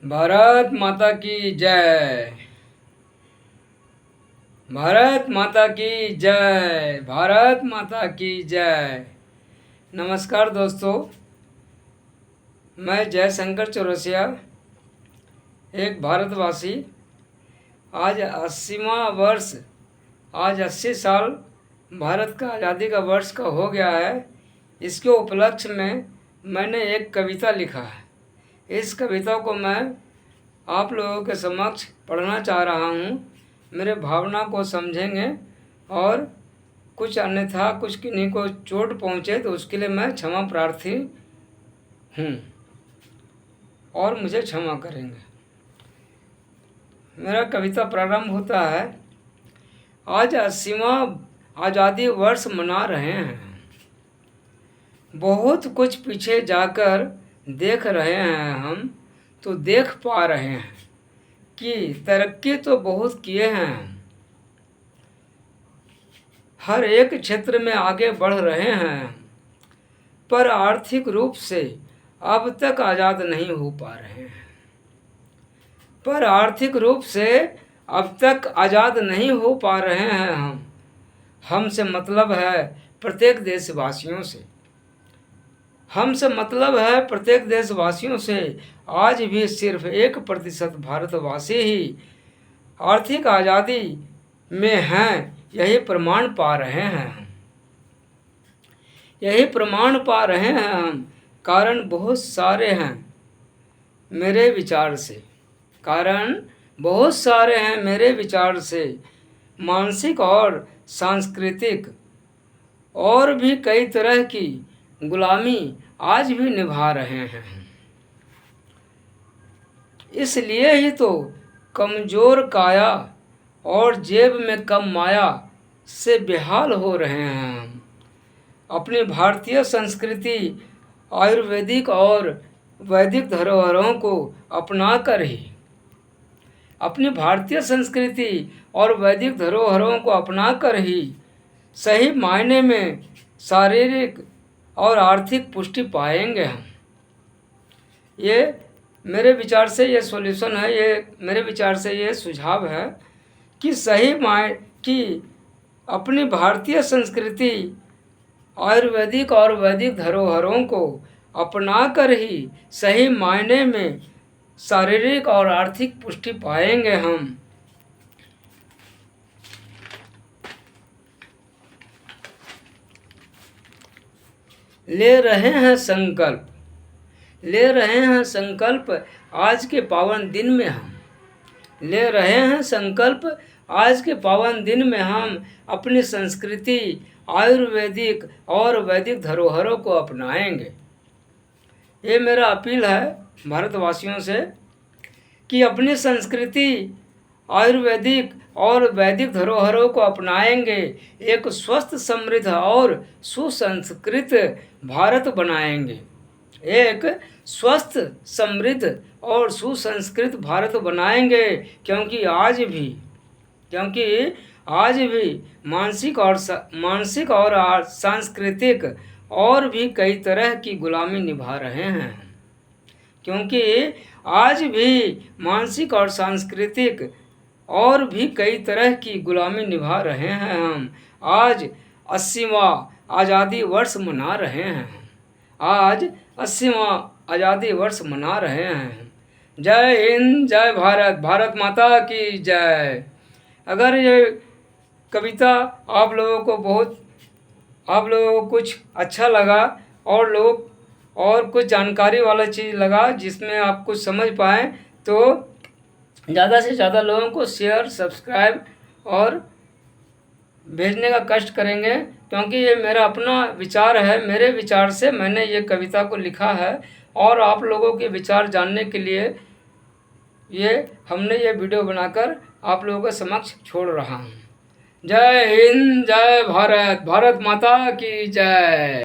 भारत माता की जय। भारत माता की जय। भारत माता की जय। नमस्कार दोस्तों, मैं जयशंकर चौरसिया, एक भारतवासी। आज 80वां वर्ष, आज 80 साल भारत का आज़ादी का वर्ष का हो गया है। इसके उपलक्ष्य में मैंने एक कविता लिखा है। इस कविता को मैं आप लोगों के समक्ष पढ़ना चाह रहा हूँ। मेरे भावना को समझेंगे और कुछ अन्यथा कुछ किन्हीं को चोट पहुँचे तो उसके लिए मैं क्षमा प्रार्थी हूँ और मुझे क्षमा करेंगे। मेरा कविता प्रारंभ होता है। आज 80वां आज़ादी वर्ष मना रहे हैं। बहुत कुछ पीछे जाकर देख रहे हैं हम, तो देख पा रहे हैं कि तरक्की तो बहुत किए हैं। हर एक क्षेत्र में आगे बढ़ रहे हैं, पर आर्थिक रूप से अब तक आज़ाद नहीं हो पा रहे हैं। पर आर्थिक रूप से अब तक आज़ाद नहीं हो पा रहे हैं हमसे मतलब है प्रत्येक देशवासियों से। हमसे मतलब है प्रत्येक देशवासियों से। आज भी सिर्फ 1% भारतवासी ही आर्थिक आज़ादी में हैं, यही प्रमाण पा रहे हैं हम। यही प्रमाण पा रहे हैं हम। कारण बहुत सारे हैं मेरे विचार से। कारण बहुत सारे हैं मेरे विचार से। मानसिक और सांस्कृतिक और भी कई तरह की गुलामी आज भी निभा रहे हैं। इसलिए ही तो कमज़ोर काया और जेब में कम माया से बेहाल हो रहे हैं हम। अपनी भारतीय संस्कृति, आयुर्वेदिक और वैदिक धरोहरों को अपनाकर ही अपनी भारतीय संस्कृति और वैदिक धरोहरों को अपनाकर ही सही मायने में शारीरिक और आर्थिक पुष्टि पाएंगे हम। ये मेरे विचार से ये सॉल्यूशन है, ये मेरे विचार से ये सुझाव है कि कि अपनी भारतीय संस्कृति, आयुर्वेदिक और वैदिक धरोहरों को अपनाकर ही सही मायने में शारीरिक और आर्थिक पुष्टि पाएंगे हम। ले रहे हैं संकल्प, ले रहे हैं संकल्प आज के पावन दिन में हम। ले रहे हैं संकल्प आज के पावन दिन में हम अपनी संस्कृति, आयुर्वेदिक और वैदिक धरोहरों को अपनाएंगे। ये मेरा अपील है भारतवासियों से कि अपनी संस्कृति, आयुर्वेदिक और वैदिक धरोहरों को अपनाएंगे। एक स्वस्थ, समृद्ध और सुसंस्कृत भारत बनाएंगे। एक स्वस्थ, समृद्ध और सुसंस्कृत भारत बनाएंगे, क्योंकि आज भी मानसिक और सांस्कृतिक और भी कई तरह की गुलामी निभा रहे हैं। क्योंकि आज भी मानसिक और सांस्कृतिक और भी कई तरह की गुलामी निभा रहे हैं हम। आज 80वां आज़ादी वर्ष मना रहे हैं। आज 80वां आज़ादी वर्ष मना रहे हैं। जय हिंद, जय भारत, भारत माता की जय। अगर ये कविता आप लोगों को कुछ अच्छा लगा और कुछ जानकारी वाला चीज़ लगा जिसमें आप कुछ समझ पाएँ, तो ज़्यादा से ज़्यादा लोगों को शेयर, सब्सक्राइब और भेजने का कष्ट करेंगे, क्योंकि ये मेरा अपना विचार है। मेरे विचार से मैंने ये कविता को लिखा है और आप लोगों के विचार जानने के लिए हमने ये वीडियो बनाकर आप लोगों के समक्ष छोड़ रहा हूँ। जय हिंद, जय भारत, भारत माता की जय।